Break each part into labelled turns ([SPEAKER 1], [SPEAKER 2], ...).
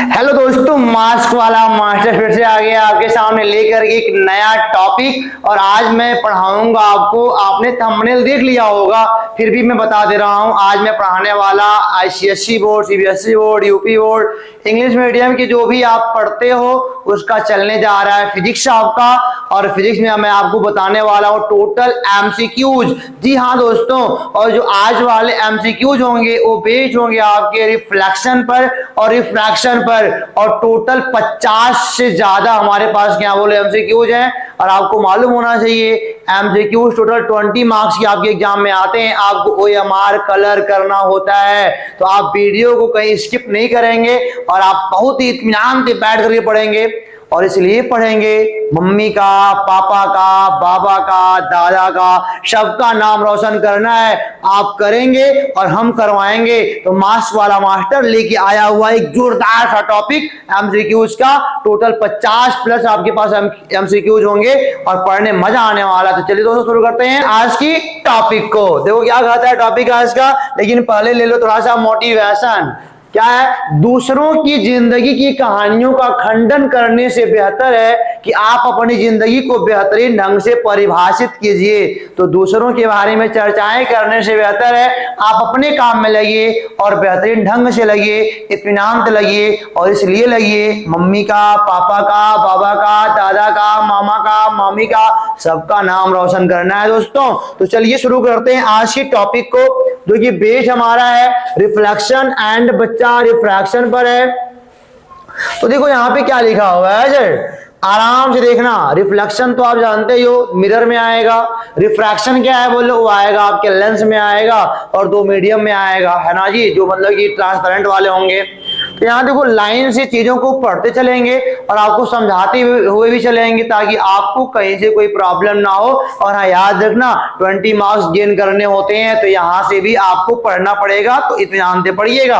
[SPEAKER 1] Hello दोस्तों, mask वाला master फिर से आ गया आपके सामने लेकर एक नया टॉपिक। और आज मैं पढ़ाऊंगा आपको। आपने थंबनेल देख लिया होगा, फिर भी मैं बता दे रहा हूं। आज मैं पढ़ाने वाला ICSE board, CBSE board, UP board, English medium की जो भी आप पढ़ते हो उसका चलने जा रहा है फिजिक्स आपका। और फिजिक्स में मैं आपको बताने वाला हूं टोटल एमसीक्यूज। जी हाँ दोस्तों, और जो आज वाले एमसीक्यूज होंगे वो बेस्ड होंगे आपके रिफ्लेक्शन पर और रिफ्रैक्शन पर। और टोटल 50 से ज्यादा हमारे पास क्या बोले एमसीक्यूज हैं। और आपको मालूम होना चाहिए एमसीक्यूज टोटल 20 मार्क्स की आपके एग्जाम में आते हैं। आपको ओएमआर कलर करना होता है, तो आप वीडियो को कहीं स्किप नहीं करेंगे और आप बहुत ही इत्मीनान से बैठ करके पढ़ेंगे। और इसलिए पढ़ेंगे मम्मी का, पापा का, बाबा का, दादा का, सबका नाम रोशन करना है। आप करेंगे और हम करवाएंगे। तो मास्क वाला मास्टर लेके आया हुआ एक जोरदार सा टॉपिक एमसीक्यूज का। टोटल 50 प्लस आपके पास एमसीक्यूज होंगे और पढ़ने मजा आने वाला। तो चलिए दोस्तों शुरू करते हैं आज की टॉपिक को। देखो क्या कहता है टॉपिक आज का, लेकिन पहले ले लो थोड़ा सा मोटिवेशन। क्या है? दूसरों की जिंदगी की कहानियों का खंडन करने से बेहतर है कि आप अपनी जिंदगी को बेहतरीन ढंग से परिभाषित कीजिए। तो दूसरों के बारे में चर्चाएं करने से बेहतर है आप अपने काम में लगिए और बेहतरीन ढंग से लगिए, इत्मीनान से लगिए। और इसलिए लगिए मम्मी का, पापा का, बाबा का, दादा का, मामा का, मामी का, सबका नाम रोशन करना है दोस्तों। तो चलिए शुरू करते हैं आज की टॉपिक को, जो कि बेस हमारा है रिफ्लेक्शन एंड बच्चा रिफ्रैक्शन पर है। तो देखो यहां पे क्या लिखा हुआ है सर, आराम से देखना। रिफ्लेक्शन तो आप जानते ही हो, मिरर में आएगा। रिफ्रैक्शन क्या है बोलो, वो आएगा आपके लेंस में आएगा और दो मीडियम में आएगा, है ना जी, जो मतलब कि ट्रांसपेरेंट वाले होंगे। तो यहाँ देखो लाइन से चीजों को पढ़ते चलेंगे और आपको समझाते हुए भी चलेंगे, ताकि आपको कहीं से कोई प्रॉब्लम ना हो। और हाँ याद रखना 20 मार्क्स गेन करने होते हैं, तो यहाँ से भी आपको पढ़ना पड़ेगा, तो इत्मीनान से पढ़िएगा।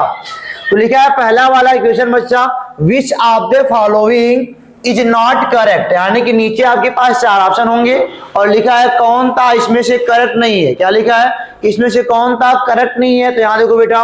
[SPEAKER 1] तो लिखा है पहला वाला इक्वेशन बच्चा, which of the following is not correct, यानी कि नीचे आपके पास 4 ऑप्शन होंगे और लिखा है कौन था इसमें से करेक्ट नहीं है। क्या लिखा है, इसमें से कौन था करेक्ट नहीं है। तो यहां देखो बेटा,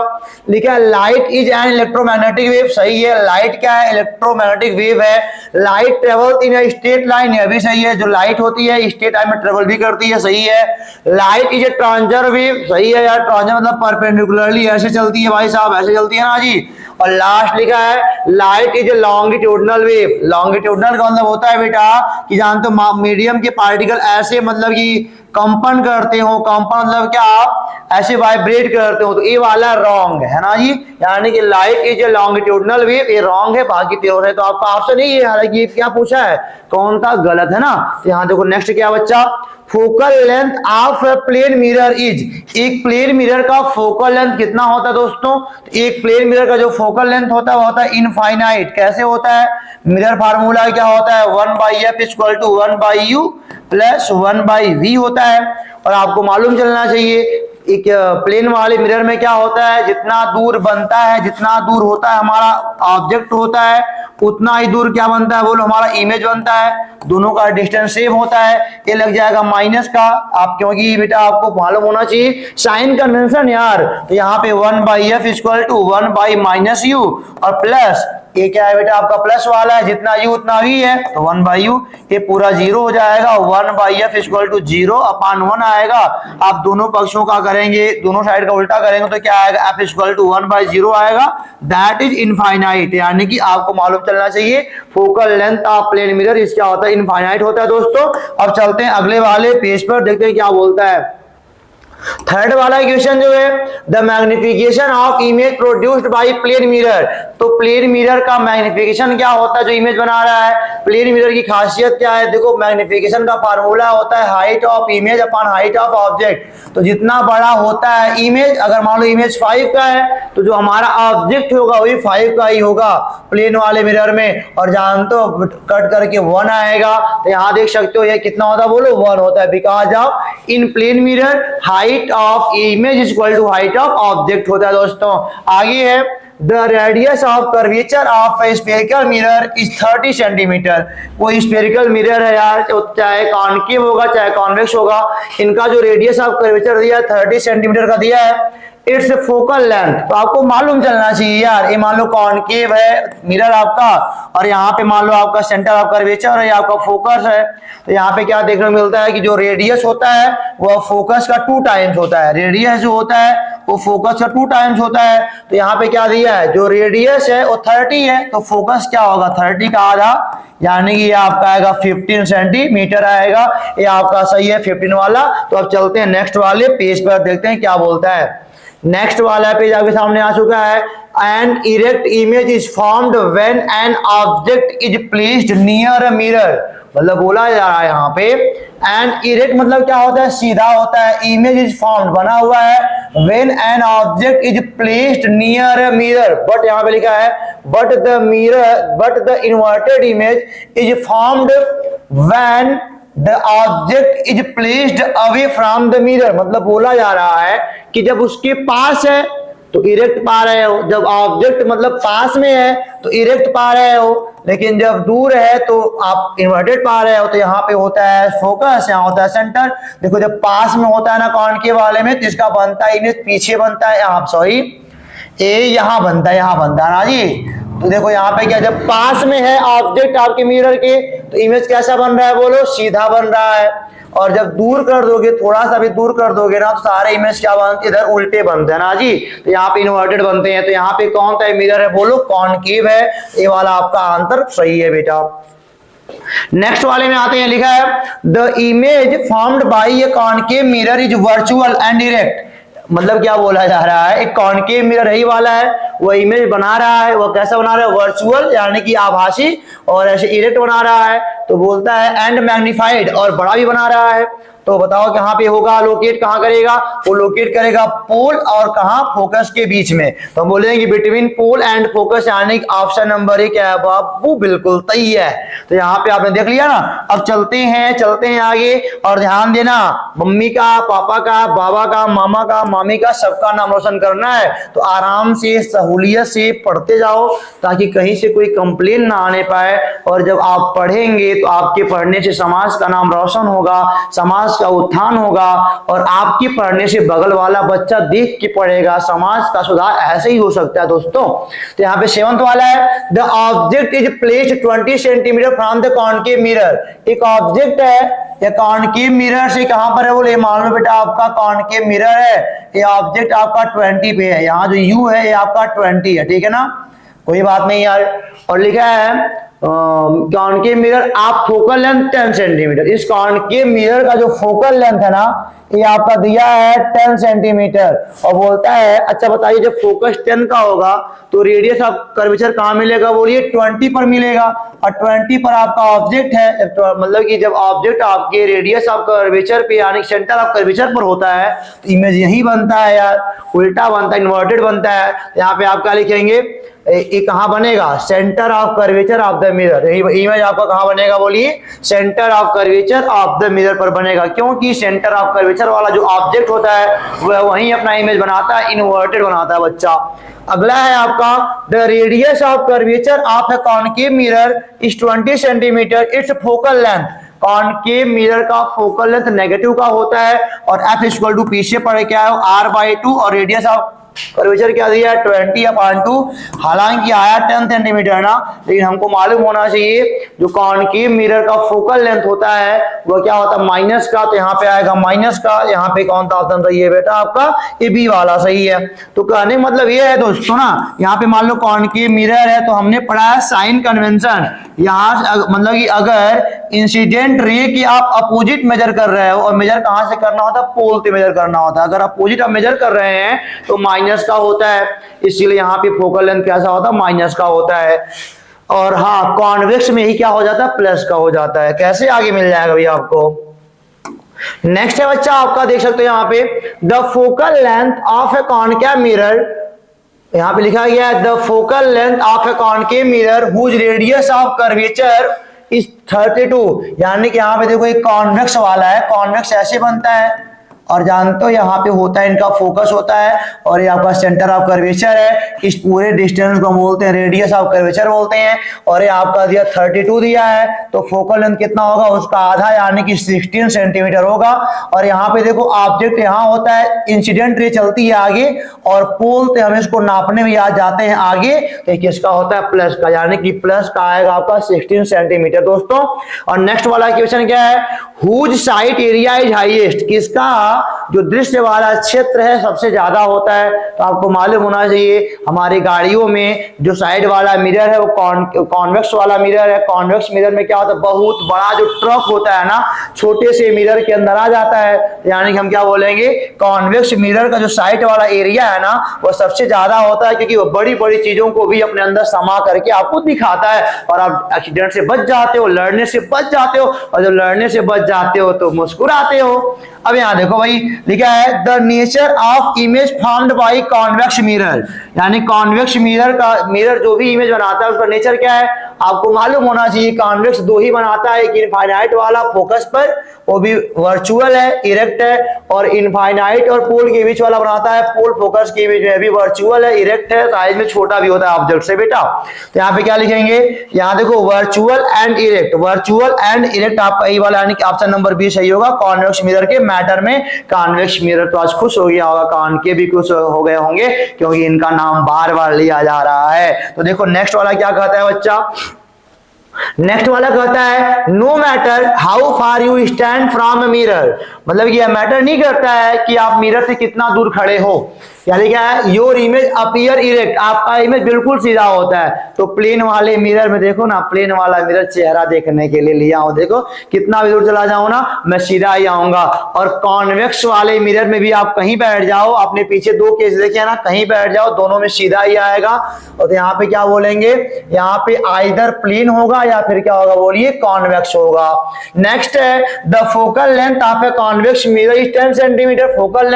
[SPEAKER 1] लिखा है light is an electromagnetic wave, सही है। लाइट क्या है, इलेक्ट्रोमैग्नेटिक वेव है। Light travel in a straight line, यह भी सही है। जो लाइट होती है स्ट्रेट लाइन में ट्रेवल भी करती है, सही है। Light is a transverse wave, सही है यार। ट्रांसवर्स मतलब परपेंडिकुलरली ऐसे चलती है भाई साहब, ऐसे चलती है ना जी। और लास्ट लिखा है light is a longitudinal wave. Longitudinal का मतलब होता है बेटा कि जानते हो मीडियम के पार्टिकल ऐसे मतलब कि कंपन करते हो। कंपन मतलब क्या, आप ऐसे वाइब्रेट करते हो। तो ये वाला रॉन्ग है ना जी, यानी कि light is a longitudinal wave, ये रॉन्ग है। बाकी तीनों है तो आपका ऑप्शन ही है। हालांकि ये क्या पूछा है, कौन था गलत है ना। तो यहाँ देखो नेक्स्ट क्या बच्चा, focal length of a plane mirror is, एक प्लेन मिरर का फोकल लेंथ कितना होता है दोस्तों। तो एक प्लेन मिरर का जो फोकल लेंथ होता है वो होता है इनफाइनाइट। कैसे होता है, मिरर फार्मूला क्या होता है, 1/f = 1/u + 1/v होता है। और आपको मालूम चलना चाहिए एक प्लेन वाले मिरर में क्या होता है, जितना दूर बनता है, जितना दूर होता है हमारा ऑब्जेक्ट होता है, उतना ही दूर क्या बनता है बोलो, हमारा इमेज बनता है। दोनों का डिस्टेंस सेम होता है। ये लग जाएगा माइनस का आप, क्योंकि बेटा आपको मालूम होना चाहिए साइन कन्वेंशन यार। तो यहाँ पे 1/f = 1/-u और प्लस ये क्या है बेटा आपका प्लस वाला है, जितना u उतना v है, तो 1/u, ये पूरा 0 हो जाएगा। 1/f = 0/1 आएगा। आप दोनों पक्षों का करेंगे, दोनों साइड का उल्टा करेंगे तो क्या आएगा, f = 1/0 आएगा। दैट इज इनफाइनाइट, यानी कि आपको मालूम चलना चाहिए focal length of plane mirror is क्या होता है, इनफाइनाइट होता है दोस्तों। अब चलते हैं अगले वाले पेज पर, देखते हैं क्या बोलता है। थर्ड वाला इक्वेशन जो है, the magnification of image produced by plane mirror. तो प्लेन मिरर का मैग्निफिकेशन क्या होता है जो इमेज बना रहा है। प्लेन मिरर की खासियत क्या है, देखो मैग्निफिकेशन का फार्मूला होता है height of image upon height of object. तो जितना बड़ा होता है इमेज, अगर मान लो इमेज 5 का है तो जो हमारा ऑब्जेक्ट होगा वही 5 का ही होगा प्लेन वाले मिरर में। और जानते हो कट करके 1 आएगा। तो यहाँ देख सकते हो ये कितना होता है बोलो, 1 होता है। Because of in plane mirror height of image = height of object होता है दोस्तों। आगे है the radius of curvature of a spherical mirror is 30 centimetre. वो स्फेरिकल मिरर है यार, चाहे कॉनकेव होगा चाहे कॉन्वेक्स होगा, इनका जो रेडियस ऑफ कर्वेचर दिया है 30 सेंटीमीटर का दिया है। It's focal length. तो आपको मालूम चलना चाहिए यार, ये मान लो कॉनकेव है मिरर आपका, और यहाँ पे मान लो आपका सेंटर ऑफ कर्वेचर और ये आपका फोकस है। तो यहाँ पे क्या देखने को मिलता है कि जो रेडियस होता है वो फोकस का 2 टाइम्स होता है, रेडियस जो होता है वो फोकस का 2 टाइम्स होता है। तो यहाँ पे क्या दिया है, जो रेडियस है वो 30 है, तो फोकस क्या होगा 30 का आधा, यानी कि ये आपका आएगा 15 सेंटीमीटर आएगा। ये आपका सही है 15 वाला। तो अब चलते हैं नेक्स्ट वाले पेज पर, देखते हैं क्या बोलता है। नेक्स्ट वाला पेज आपके सामने आ चुका है। An erect image is formed when an object is placed near a mirror. मतलब बोला जा रहा है यहाँ पे एन इरेक्ट मतलब क्या होता है, सीधा होता है। इमेज इज फॉर्म्ड बना हुआ है when an object is placed near a mirror, but यहाँ पे लिखा है but the inverted image is formed when the object is placed away from the mirror. मतलब बोला जा रहा है कि जब उसके पास है तो इरेक्ट पा रहे हो, जब ऑब्जेक्ट मतलब पास में है तो इरेक्ट पा रहे हो, लेकिन जब दूर है तो आप इन्वर्टेड पा रहे हो। तो यहाँ पे होता है फोकस, यहाँ होता है सेंटर। देखो जब पास में होता है ना कॉनकेव वाले में, तो इसका बनता है इमेज पीछे बनता है, यहाँ सॉरी ए यहाँ बनता है ना जी। तो देखो यहाँ पे क्या, जब पास में है ऑब्जेक्ट आपके मिरर के तो इमेज कैसा बन रहा है बोलो, सीधा बन रहा है। और जब दूर कर दोगे, थोड़ा सा भी दूर कर दोगे ना, तो सारे इमेज क्या बनते इधर उल्टे बनते हैं ना जी। तो यहाँ पे इन्वर्टेड बनते हैं। तो यहाँ पे कौन सा मिरर है बोलो, कॉनकेव है। ये वाला आपका आंसर सही है बेटा। नेक्स्ट वाले में आते हैं, लिखा है the image formed by A concave mirror is virtual and direct. मतलब क्या बोला जा रहा है, एक कॉनकेव मिरर ही वाला है, वो इमेज बना रहा है, वो कैसा बना रहा है, वर्चुअल यानी कि आभासी, और ऐसे इरेक्ट बना रहा है। तो बोलता है एंड मैग्नीफाइड, और बड़ा भी बना रहा है। तो बताओ कहां पे होगा, लोकेट कहां करेगा, वो लोकेट करेगा पोल और कहां, फोकस के बीच में। तो हम बोलेंगे बिटवीन पोल एंड फोकस, यानी ऑप्शन नंबर 1 है बाबू, बिल्कुल सही है। तो यहाँ पे आपने देख लिया ना। अब चलते हैं आगे, और ध्यान देना मम्मी का, पापा का, बाबा का, मामा का, मामी का, सबका नाम रोशन करना है। तो आराम से सहूलियत से पढ़ते जाओ ताकि कहीं से कोई कंप्लेन ना आने पाए। और जब आप पढ़ेंगे तो आपके पढ़ने से समाज का नाम रोशन होगा, समाज का उत्थान होगा, और आपके पढ़ने से बगल वाला बच्चा देख के पढ़ेगा। समाज का सुधार ऐसे ही हो सकता है दोस्तों। तो यहाँ पे 7th वाला है the object is placed 20 centimetre from the concave mirror. एक ऑब्जेक्ट है, ये कॉनकेव मिरर से कहां पर है बोले, मान लो बेटा आपका कॉनकेव मिरर है, ये ऑब्जेक्ट आपका 20 पे है, यहाँ जो यू है ये आपका 20 है, ठीक है ना, कोई बात नहीं यार। और लिखा है कॉनकेव मिरर आप फोकल लेंथ 10 सेंटीमीटर। इस कॉनकेव मिरर का जो फोकल लेंथ है ना, ये आपका दिया है 10 सेंटीमीटर। और बोलता है अच्छा बताइए जब फोकस 10 का होगा तो रेडियस ऑफ कर्वेचर कहां मिलेगा बोलिए, 20 पर मिलेगा। और 20 पर आपका ऑब्जेक्ट है, मतलब कि जब ऑब्जेक्ट आपके रेडियस ऑफ कर्वेचर पे यानी सेंटर ऑफ कर्वेचर पर होता है तो इमेज यही बनता है यार, उल्टा बनता है, इन्वर्टेड बनता है। यहाँ पे आप क्या लिखेंगे, ये कहां बनेगा, centre of curvature of the mirror. Image आपका कहां बनेगा बोलिए, centre of curvature of the mirror पर बनेगा, क्योंकि सेंटर ऑफ कर्वेचर वाला जो ऑब्जेक्ट होता है वह वहीं अपना इमेज बनाता है, इन्वर्टेड बनाता है बच्चा। अगला है आपका the radius of curvature of a concave mirror is 20 centimetre, it's focal length. Concave mirror का फोकल लेंथ नेगेटिव का होता है, और एफ इक्वल टू पीछे पड़े क्या है r/2, और रेडियस ऑफ कर्वेचर क्या दिया है 20/2। हालांकि आया 10 सेंटीमीटर ना, लेकिन हमको मालूम होना चाहिए जो कॉनकेव मिरर का फोकल लेंथ होता है वो क्या होता है माइनस का। तो यहाँ पे आएगा माइनस का, यहाँ पे कौन सा ऑप्शन सही है बेटा आपका, ये बी वाला सही है। तो कहने मतलब ये है दोस्तों ना, यहाँ पे मान लो कॉनकेव मिरर है तो हमने पढ़ा है साइन कन्वेंशन। यहाँ मतलब कि अगर इंसिडेंट रे की आप अपोजिट मेजर कर रहे हो, और मेजर कहां से करना होता है, पोल से मेजर करना होता है। अगर अपोजिट आप मेजर कर रहे हैं तो माइनस का होता है, इसीलिए यहाँ पे फोकल लेंथ कैसा होता है, माइनस का होता है। और हाँ कॉन्वेक्स में ही क्या हो जाता है, प्लस का हो जाता है। कैसे आगे मिल जाएगा भैया आपको। नेक्स्ट है बच्चा आपका, देख सकते हो यहाँ पे the focal length of a concave mirror, यहाँ पे लिखा गया है the focal length of a concave mirror whose radius of curvature is 32। यानी कि यहाँ पे देखो एक कॉन्वेक्स वाला है, कॉन्वेक्स ऐसे बनता है और जानते हो यहाँ पे होता है इनका फोकस होता है, और ये आपका सेंटर ऑफ कर्वेचर है। इस पूरे डिस्टेंस को बोलते हैं रेडियस ऑफ कर्वेचर बोलते हैं। और ये आपका दिया 32 दिया है, तो फोकल लेंथ कितना होगा उसका आधा यानी कि 16 सेंटीमीटर होगा। और यहाँ पे देखो ऑब्जेक्ट यहाँ होता है, इंसिडेंट रे चलती है आगे, और पोल तो हम इसको नापने में याद जाते हैं आगे, तो किसका होता है प्लस का, यानी कि प्लस का आएगा आपका 16 सेंटीमीटर दोस्तों। और नेक्स्ट वाला क्वेश्चन क्या है, whose sight area is highest, किसका जो दृश्य वाला क्षेत्र है सबसे ज्यादा होता है। तो आपको मालूम होना चाहिए हमारी गाड़ियों में जो साइड वाला मिरर है वो कॉन्वेक्स वाला मिरर है। कॉन्वेक्स मिरर में क्या होता है, बहुत बड़ा जो ट्रक होता है ना, छोटे से मिरर के अंदर आ जाता है, यानी कि हम क्या बोलेंगे, कॉन्वेक्स मिरर का जो साइड वाला एरिया है ना वो सबसे ज्यादा होता है, क्योंकि वो बड़ी बड़ी चीजों को भी अपने अंदर समा करके आपको दिखाता है, और आप एक्सीडेंट से बच जाते हो, लड़ने से बच जाते हो, और जब लड़ने से बच जाते हो तो मुस्कुराते हो। अब यहां देखो भाई लिखा है the nature of image formed by convex mirror, यानी कॉन्वेक्स मिरर जो भी इमेज बनाता है उसका नेचर क्या है आपको मालूम होना चाहिए। कॉन्वेक्स दो ही बनाता है, एक इनफाइनाइट वाला फोकस पर, वो भी वर्चुअल है, इरेक्ट है, और इनफाइनाइट और पोल के बीच वाला बनाता है, पोल फोकस के बीच में भी वर्चुअल है, इरेक्ट है, साइज में छोटा भी होता है ऑब्जेक्ट से बेटा। तो यहाँ पे क्या लिखेंगे, यहाँ देखो virtual and erect, virtual and erect आपका यही वाला यानी कि ऑप्शन नंबर बी सही होगा। कॉन्वेक्स मिरर के मैटर में कॉन्वेक्स मिरर तो आज खुश हो गया होगा, कान के भी खुश हो गए होंगे, क्योंकि इनका नाम बार बार लिया जा रहा है। तो देखो नेक्स्ट वाला क्या कहता है बच्चा, नेक्स्ट वाला कहता है no matter how far you stand from mirror, मतलब यह मैटर नहीं करता है कि आप मिरर से कितना दूर खड़े हो, यानी क्या है योर इमेज अपीयर इरेक्ट, आपका इमेज बिल्कुल सीधा होता है। तो प्लेन वाले मिरर में देखो ना, प्लेन वाला मिरर चेहरा देखने के लिए लिया हूं, देखो कितना भी दूर चला जाऊं ना मैं सीधा ही आऊंगा। और कॉन्वेक्स वाले मिरर में भी आप कहीं बैठ जाओ, अपने पीछे दो केस देखे ना, कहीं बैठ जाओ दोनों में सीधा ही आएगा। और यहाँ पे क्या बोलेंगे, यहाँ पे आइदर प्लेन होगा या फिर क्या होगा बोलिए कॉन्वेक्स होगा। नेक्स्ट है the focal length of a convex mirror is 10 centimetre, focal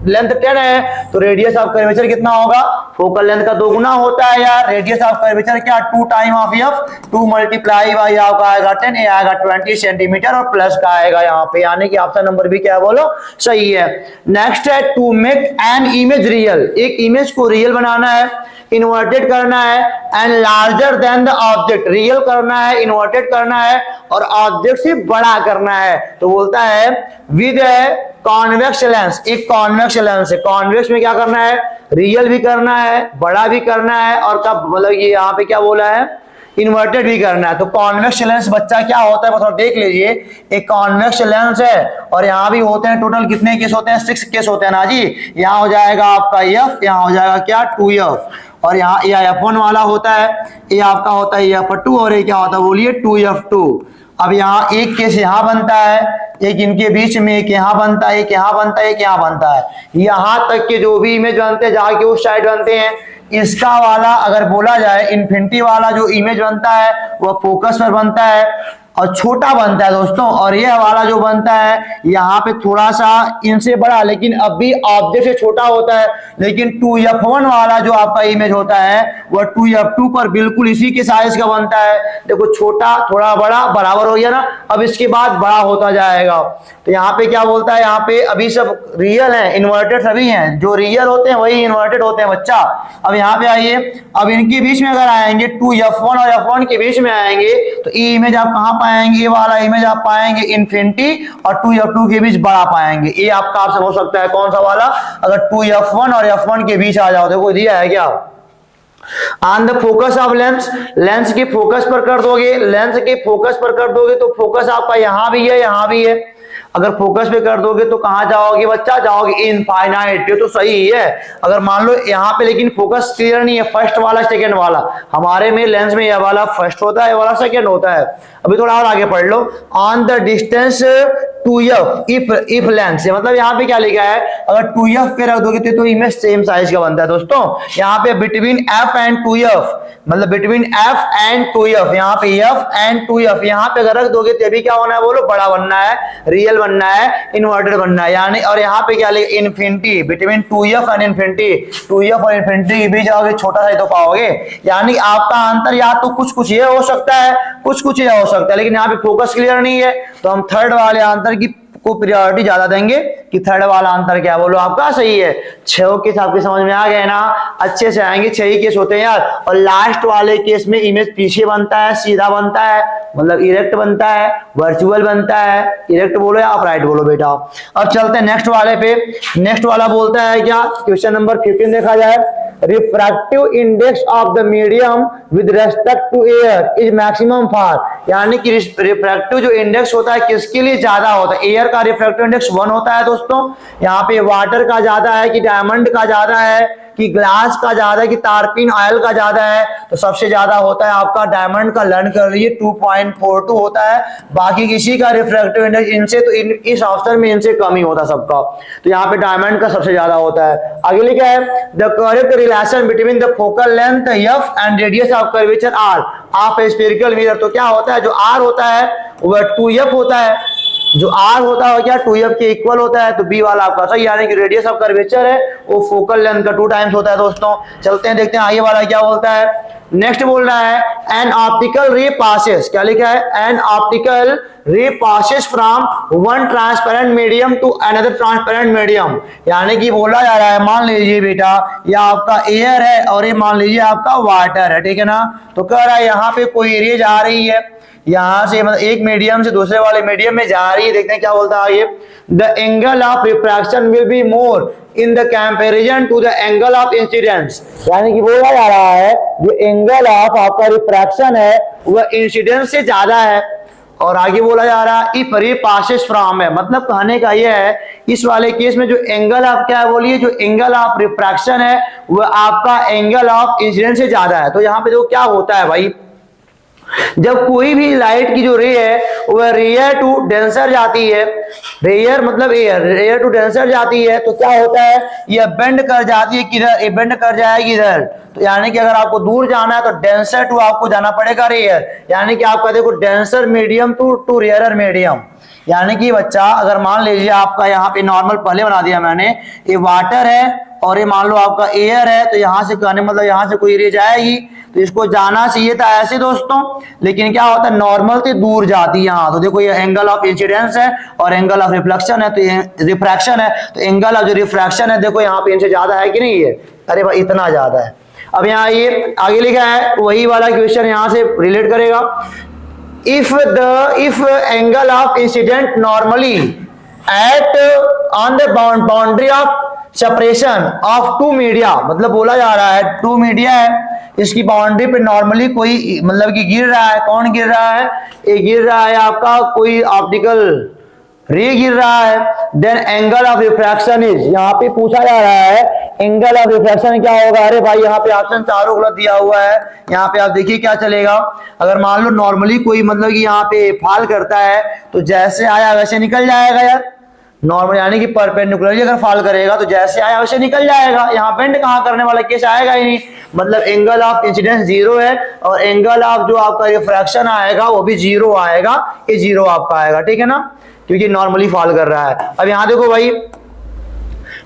[SPEAKER 1] length 10 है, तो रेडियस ऑफ कर्वेचर कितना होगा, फोकल लेंथ का 2 गुना होता है यार। रेडियस ऑफ कर्वेचर क्या 2 time of F, 2 multiply by आपका आएगा 10, ये आएगा 20 सेंटीमीटर, और प्लस का आएगा यहाँ पे, यानी कि ऑप्शन नंबर भी क्या बोलो सही है। नेक्स्ट है to make an image real, एक इमेज को रियल बनाना है, इन्वर्टेड करना है, and larger than the object, real करना है, इन्वर्टेड करना है, और ऑब्जेक्ट से बड़ा करना है। तो बोलता है विद कॉन्वेक्स लेंस, एक कॉन्वेक्स लेंस है, कॉन्वेक्स में क्या करना है, रियल भी करना है, बड़ा भी करना है, और कब मतलब ये यहाँ पे क्या बोला है इन्वर्टेड भी करना है। तो कॉन्वेक्स लेंस बच्चा क्या होता है मतलब देख लीजिए, एक कॉन्वेक्स लेंस है, और यहाँ भी होते हैं टोटल कितने केस होते हैं, 6 केस होते हैं ना जी। यहाँ हो जाएगा आपका एफ, यहाँ हो जाएगा क्या 2f, और यहाँ f1 वाला होता है, ये आपका होता है f2, और ये क्या होता है बोलिए 2f2। अब यहाँ एक केस यहाँ बनता है, एक इनके बीच में एक यहाँ बनता है, एक यहाँ बनता है, एक यहाँ बनता है, यहाँ तक के जो भी इमेज बनते हैं जहाँ के उस साइड बनते हैं। इसका वाला अगर बोला जाए इन्फिनिटी वाला जो इमेज बनता है वह फोकस पर बनता है और छोटा बनता है दोस्तों, और ये वाला जो बनता है यहाँ पे थोड़ा सा इनसे बड़ा लेकिन अब भी ऑब्जेक्ट से छोटा होता है। लेकिन 2f1 वाला जो आपका इमेज होता है वह 2f2 पर बिल्कुल इसी के साइज का बनता है। देखो छोटा थोड़ा बड़ा बराबर हो गया ना, अब इसके बाद बड़ा होता जाएगा। तो यहाँ पे क्या बोलता है, यहाँ पे अभी सब रियल है, इन्वर्टेड सभी हैं, जो रियल होते हैं वही इन्वर्टेड होते हैं बच्चा। अब यहाँ पे आइए, अब इनके बीच में अगर आएंगे 2f1 और f1 के बीच में आएंगे तो ये इमेज आप कहाँ पाएंगे, ये वाला इमेज आप पाएंगे इन्फिनिटी और 2f2 के बीच बड़ा पाएंगे। ये आपका ऑप्शन हो सकता है कौन सा वाला, अगर 2f1 और f1 के बीच आ जाओ। देखो दिया है क्या, on the focus of lens, lens के फोकस पर कर दोगे, लेंस के फोकस पर कर दोगे तो फोकस आपका यहां भी है यहां भी है। अगर फोकस पे कर दोगे तो कहां जाओगे बच्चा, जाओगे इनफाइनाइट, ये तो सही है। अगर मान लो यहाँ पे लेकिन फोकस क्लियर नहीं है, फर्स्ट वाला सेकंड वाला, हमारे में लेंस में यह वाला फर्स्ट होता है, ये वाला सेकंड होता है। अभी थोड़ा और आगे पढ़ लो, on the distance 2f if lens, मतलब यहाँ पे क्या लिखा है, अगर 2f पे रख दोगे तो इमेज सेम साइज का बनता है दोस्तों। यहाँ पे बिटवीन f एंड 2f, मतलब बिटवीन f एंड 2f, यहाँ पे f एंड 2f यहाँ पे अगर रख दोगे तो भी क्या होना है बोलो, बड़ा बनना है, रियल बनना है, इन्वर्टेड बनना है यानी। और यहाँ पे क्या लिखा, infinity, between 2f and infinity, 2f और इन्फिनिटी के बीच जाओगे छोटा सा तो पाओगे। यानी आपका आंसर या तो कुछ कुछ ये हो सकता है, कुछ कुछ ये हो सकता है, लेकिन यहाँ पे फोकस क्लियर नहीं है तो हम थर्ड वाले आंसर की को प्रायोरिटी ज्यादा देंगे कि थर्ड वाला आंसर क्या बोलो आपका सही है। 6 केस आपके समझ में आ गए ना, अच्छे से आएंगे, 6 ही केस होते हैं यार। और लास्ट वाले केस में इमेज पीछे बनता है, सीधा बनता है, मतलब इरेक्ट बनता है, वर्चुअल बनता है। इरेक्ट बोलो या आप राइट बोलो बेटा। अब चलते हैं नेक्स्ट वाले पे। नेक्स्ट वाला बोलता है क्या, क्वेश्चन नंबर 15 देखा जाए, refractive index of the medium with respect to air is maximum for, यानी कि रिफ्रैक्टिव जो इंडेक्स होता है किसके लिए ज्यादा होता है। एयर का रिफ्रैक्टिव इंडेक्स 1 होता है दोस्तों, यहाँ पे वाटर का ज्यादा है कि डायमंड का ज्यादा है कि ग्लास का ज्यादा है कि तारपीन ऑयल का ज्यादा है, तो सबसे ज्यादा होता है आपका डायमंड का। लर्न कर लीजिए 2.42 होता है, बाकी किसी का रिफ्रैक्टिव इंडेक्स इनसे तो इस ऑप्शन में इनसे कम ही होता सबका, तो यहाँ पे डायमंड का सबसे ज्यादा होता है। अगली क्या है, the correct relation between the focal length F and radius of curvature R of a spherical mirror, तो क्या होता है, जो आर होता है वह 2f होता है, जो आर होता है क्या 2f के इक्वल होता है, तो बी वाला आपका सही, यानी कि रेडियस ऑफ कर्वेचर है वो फोकल लेंथ का 2 टाइम्स होता है दोस्तों। चलते हैं देखते हैं आगे वाला क्या बोलता है। नेक्स्ट बोल रहा है एन ऑप्टिकल रे पासेस, क्या लिखा है, an optical ray passes from one transparent medium to another transparent medium, यानी कि बोला जा रहा है, मान लीजिए बेटा ये आपका एयर है और ये मान लीजिए आपका वाटर है, ठीक है ना। तो कह रहा है यहाँ पे कोई रेज आ रही है यहां से, मतलब एक मीडियम से दूसरे वाले मीडियम में जा रही है। देखते हैं क्या बोलता है ये, the angle of refraction will be more in the comparison to the angle of incidence, यानी कि बोला जा रहा है जो एंगल ऑफ आपका रिफ्रैक्शन है वह इंसिडेंस से ज्यादा है। और आगे बोला जा रहा है इफ रे पासेस फ्रॉम है, मतलब कहने का यह है इस वाले केस में जो एंगल ऑफ क्या है बोलिए, जो एंगल ऑफ रिफ्रैक्शन है वह आपका एंगल ऑफ इंसिडेंस से ज्यादा है। तो यहाँ पे देखो क्या होता है भाई, जब कोई भी लाइट की जो रे है वह रेयर टू डेंसर जाती है, रेयर मतलब एयर, रेयर टू डेंसर जाती है, तो क्या होता है यह बेंड कर जाती है किधर, ये बेंड कर जाएगी इधर। तो यानी कि अगर आपको दूर जाना है तो डेंसर टू आपको जाना पड़ेगा रेयर, यानी कि आपका देखो denser medium to rarer medium. यानी कि बच्चा अगर मान लीजिए आपका यहाँ पे नॉर्मल पहले बना दिया मैंने, ये वाटर है और ये मान लो आपका एयर है, तो यहां से कहने मतलब यहां से कोई रे जाएगी तो इसको जाना चाहिए था ऐसे दोस्तों, लेकिन क्या होता है नॉर्मल से दूर जाती है यहाँ। तो देखो ये एंगल ऑफ इंसिडेंस है और एंगल ऑफ रिफ्लेक्शन है, तो ये रिफ्रैक्शन है, तो एंगल ऑफ जो रिफ्रैक्शन है देखो यहाँ पे इनसे ज्यादा है कि नहीं है, अरे भाई इतना ज्यादा है। अब यहाँ ये आगे लिखा है वही वाला क्वेश्चन यहाँ से रिलेट करेगा, if angle of incident normally at on the boundary of separation of two media, मतलब बोला जा रहा है 2 मीडिया है, इसकी बाउंड्री पे नॉर्मली कोई मतलब कि गिर रहा है, कौन गिर रहा है, ये गिर रहा है आपका कोई ऑप्टिकल रे गिर रहा है, then angle of refraction is, यहाँ पे पूछा जा रहा है एंगल ऑफ रिफ्रैक्शन क्या होगा। अरे भाई यहाँ पे ऑप्शन चारों गलत दिया हुआ है, यहाँ पे आप देखिए क्या चलेगा। अगर मान लो नॉर्मली कोई मतलब कि यहाँ पे फॉल करता है तो जैसे आया वैसे निकल जाएगा यार, नॉर्मल यानी कि परपेंडिकुलरली अगर फॉल करेगा तो जैसे आया वैसे निकल जाएगा, यहाँ बेंड कहाँ करने वाला केस आएगा ही नहीं। मतलब एंगल ऑफ इंसिडेंस 0 है और एंगल ऑफ जो आपका रिफ्रैक्शन आएगा वो भी 0 आएगा, ये 0 आपका आएगा, ठीक है ना, क्योंकि नॉर्मली फॉल कर रहा है। अब यहाँ देखो भाई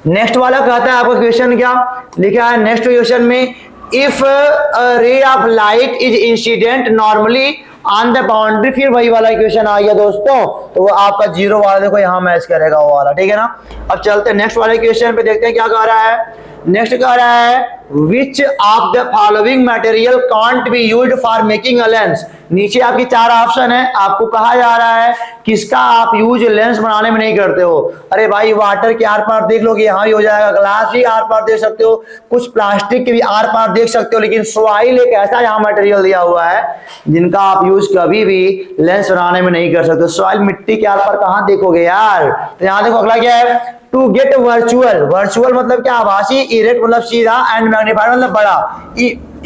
[SPEAKER 1] नेक्स्ट वाला कहता है आपका क्वेश्चन क्या लिखा है नेक्स्ट क्वेश्चन में, if ray of light is incident normally on the boundary, फिर वही वाला क्वेश्चन आ गया दोस्तों, तो वो आपका 0 वाला देखो यहाँ मैच करेगा वो वाला, ठीक है ना। अब चलते हैं नेक्स्ट वाले क्वेश्चन पे, देखते हैं क्या कह रहा है। नेक्स्ट कह रहा है विच of the following material can't be used for making a lens, नीचे आपकी 4 ऑप्शन है, आपको कहा जा रहा है किसका आप यूज लेंस बनाने में नहीं करते हो। अरे भाई वाटर के आर पार देख लोगे यहाँ भी हो जाएगा, ग्लास भी आर पार देख सकते हो, कुछ प्लास्टिक के भी आर पार देख सकते हो, लेकिन सॉइल एक ऐसा यहाँ मटेरियल दिया हुआ है जिनका आप यूज कभी भी लेंस बनाने में नहीं कर सकते। सॉइल मिट्टी के आर पार कहाँ देखोगे यार। तो यहाँ देखो अगला क्या है, टू गेट वर्चुअल, वर्चुअल मतलब क्या आभासी, इरेक्ट मतलब सीधा, एंड मैग्नीफाइड मतलब बड़ा,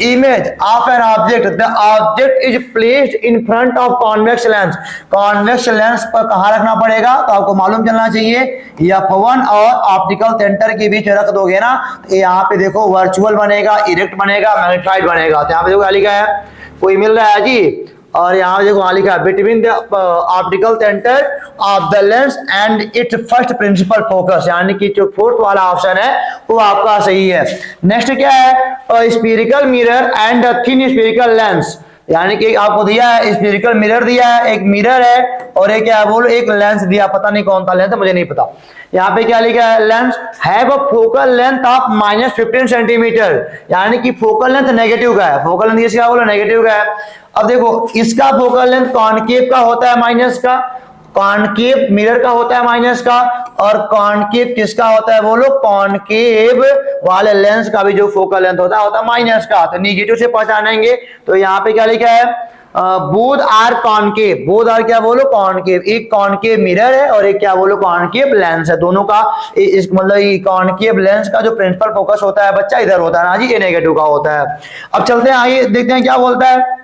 [SPEAKER 1] image of an object, the object is placed in front of convex lens, convex lens पर कहाँ रखना पड़ेगा तो आपको मालूम चलना चाहिए, F1 और ऑप्टिकल सेंटर के बीच रख दोगे ना, तो यहाँ पे देखो वर्चुअल बनेगा, इरेक्ट बनेगा, मैग्नीफाइड बनेगा। तो यहाँ पे देखो क्या लिखा है, कोई मिल रहा है जी, और यहाँ देखो वहां लिखा है between the optical centre of the lens and it's first principle focus, यानी कि जो 4th वाला ऑप्शन है वो आपका सही है। नेक्स्ट क्या है, स्फीरिकल मिरर एंड थिन स्फीरिकल लेंस, यानी कि आपको दिया है स्फीरिकल मिरर दिया है, एक मिरर है और एक क्या है बोलो, एक लेंस दिया, पता नहीं कौन सा लेंस है, मुझे नहीं पता। यहाँ पे क्या लिखा है, lens have a focal length of -15 centimetre, यानी कि फोकल लेंथ नेगेटिव का है। फोकल लेंथ इसका बोलो नेगेटिव का है। अब देखो इसका फोकल लेंथ कॉनकेव का होता है माइनस का, कॉनकेव मिरर का होता है माइनस का, और कॉनकेव किसका होता है बोलो, कॉनकेव वाले लेंस का भी जो फोकल लेंथ होता है माइनस का। तो निगेटिव से पहचानेंगे। तो यहाँ पे क्या लिखा है, both are concave, both are क्या बोलो कॉनकेव, एक कॉनकेव मिरर है और एक क्या बोलो कॉनकेव लेंस है। दोनों का इस मतलब कॉनकेव लेंस का जो प्रिंसिपल फोकस होता है बच्चा इधर होता है ना जी, ये नेगेटिव का होता है। अब चलते हैं आगे देखते हैं क्या बोलता है।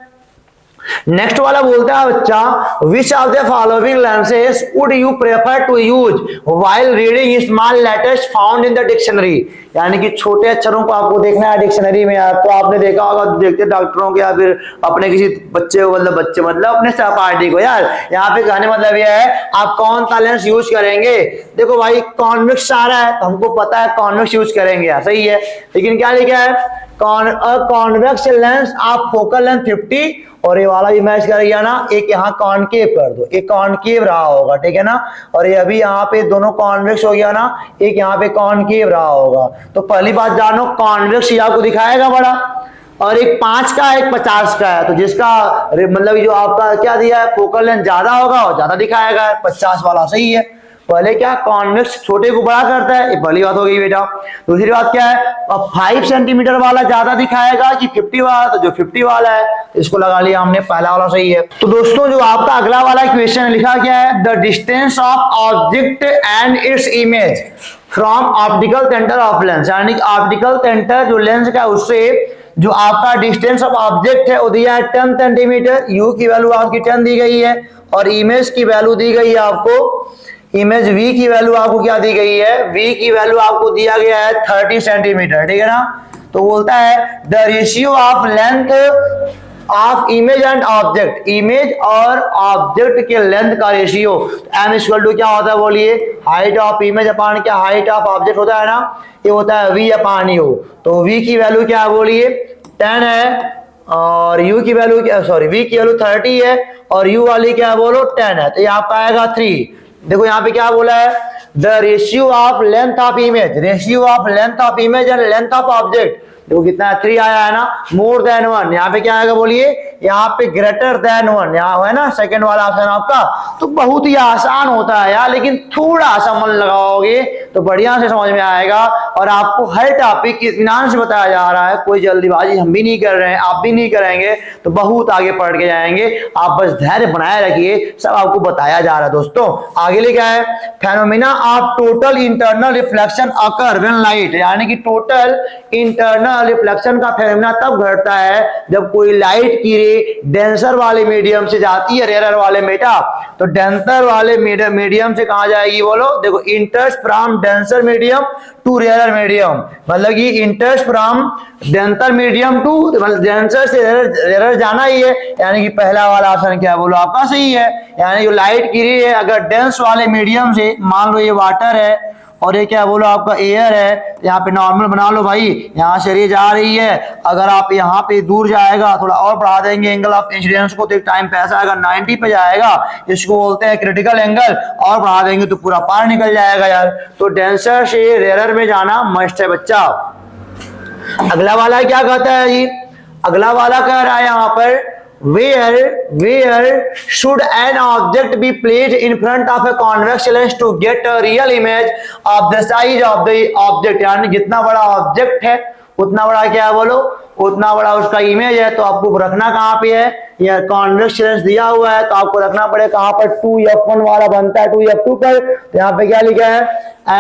[SPEAKER 1] नेक्स्ट वाला बोलता है बच्चा, which of the following lenses would you prefer to use while reading small letters found in the dictionary, यानी कि छोटे अक्षरों को आपको देखना है डिक्शनरी में यार। तो आपने देखा होगा, देखते डॉक्टरों के या फिर अपने किसी बच्चे को, मतलब अपने सहपाठी को यार। यहाँ पे कहने मतलब यह है आप कौन सा लेंस यूज करेंगे। देखो भाई कॉन्वेक्स आ रहा है तो हमको पता है कॉन्वेक्स यूज करेंगे यार, सही है। लेकिन क्या लिखा है, कॉन्वेक्स लेंस आप फोकल लेंथ 50, और ये वाला भी मैच कर गया ना, एक यहाँ कॉनकेव कर दो, एक कॉनकेव रहा होगा, ठीक है ना। और ये अभी यहाँ पे दोनों कॉन्वेक्स हो गया ना, एक यहाँ पे कॉनकेव रहा होगा। तो पहली बात जानो, कॉन्वेक्स ही आपको दिखाएगा बड़ा, और एक 5 का एक 50 का है। तो जिसका मतलब जो आपका क्या दिया है फोकल लेंथ ज्यादा होगा और ज्यादा दिखाएगा, 50 वाला सही है। पहले क्या कॉन्वेक्स छोटे को बड़ा करता है, ये पहली बात हो गई बेटा। दूसरी बात क्या है, अब 5 सेंटीमीटर वाला ज्यादा दिखाएगा कि 50 वाला, तो जो 50 वाला है इसको लगा लिया हमने, पहला वाला सही है। तो दोस्तों जो आपका अगला वाला क्वेश्चन लिखा क्या है, the distance of object and its image from optical centre of lens, यानी कि ऑप्टिकल सेंटर जो लेंस का उससे जो आपका डिस्टेंस ऑफ ऑब्जेक्ट है वो दिया है 10 सेंटीमीटर, यू की वैल्यू आपकी 10 दी गई है, और इमेज की वैल्यू दी गई है आपको, इमेज v की वैल्यू आपको क्या दी गई है, v की वैल्यू आपको दिया गया है 30 सेंटीमीटर, ठीक है ना। तो बोलता है the ratio of length of image and object, image और ऑब्जेक्ट के लेंथ का रेशियो m इक्वल टू क्या होता है बोलिए, हाइट ऑफ इमेज अपान क्या हाइट ऑफ ऑब्जेक्ट होता है ना, ये होता है v अपान u। तो v की वैल्यू क्या बोलिए 10 है, और u की वैल्यू क्या, सॉरी v की वैल्यू 30 है और u वाली क्या बोलो 10 है, तो ये आपका आएगा 3। देखो यहाँ पे क्या बोला है, the ratio of length of image, ratio of length of image and length of object, देखो कितना 3 आया है ना, मोर देन 1। यहाँ पे क्या आएगा बोलिए, यहाँ पे ग्रेटर देन 1, यहाँ है ना सेकंड वाला ऑप्शन आपका। तो बहुत ही आसान होता है यार, लेकिन थोड़ा सा मन लगाओगे तो बढ़िया से समझ में आएगा, और आपको हर टॉपिक इत्मीनान से बताया जा रहा है, कोई जल्दीबाजी हम भी नहीं कर रहे हैं, आप भी नहीं करेंगे तो बहुत आगे पढ़ के जाएंगे। आप बस धैर्य बनाए रखिए, सब आपको बताया जा रहा है। दोस्तों आगे ले क्या है, phenomena of total internal reflection occur when light, यानी कि टोटल इंटरनल रिफ्लेक्शन का फेनोमेना तब घटता है जब कोई लाइट की रे डेंसर वाले मीडियम से जाती है रेयर वाले मेटा। तो डेंसर वाले मीडियम से कहां जाएगी बोलो, देखो enters from denser medium to rare medium, मतलब कि enters from denser medium to, मतलब डेंसर से रेयर जाना ही है, यानी कि पहला वाला ऑप्शन क्या बोलो आपका सही है। यानी जो लाइट की रे है अगर डेंस वाले मीडियम से, मान लो ये वाटर है और ये क्या बोलो आपका एयर है, यहाँ पे नॉर्मल बना लो भाई, यहाँ से रे जा रही है, अगर आप यहाँ पे दूर जाएगा थोड़ा और बढ़ा देंगे एंगल ऑफ इंसिडेंस को, तो एक टाइम पे ऐसा अगर 90 पे जाएगा, इसको बोलते हैं क्रिटिकल एंगल, और बढ़ा देंगे तो पूरा पार निकल जाएगा यार। तो डेंसर से रेयर में जाना मस्ट है बच्चा। अगला वाला क्या कहता है जी, अगला वाला कह रहा है यहाँ पर where should an object be placed in front of a convex lens to get a real image of the size of the object, यानी जितना बड़ा ऑब्जेक्ट है उतना बड़ा क्या बोलो, उतना बड़ा उसका इमेज है। तो आपको रखना कहाँ पे है, यह कॉन्वेक्स लेंस दिया हुआ है तो आपको रखना पड़ेगा कहाँ पर, 2f1 वाला बनता है 2f2 पर। तो यहाँ पे क्या लिखा है,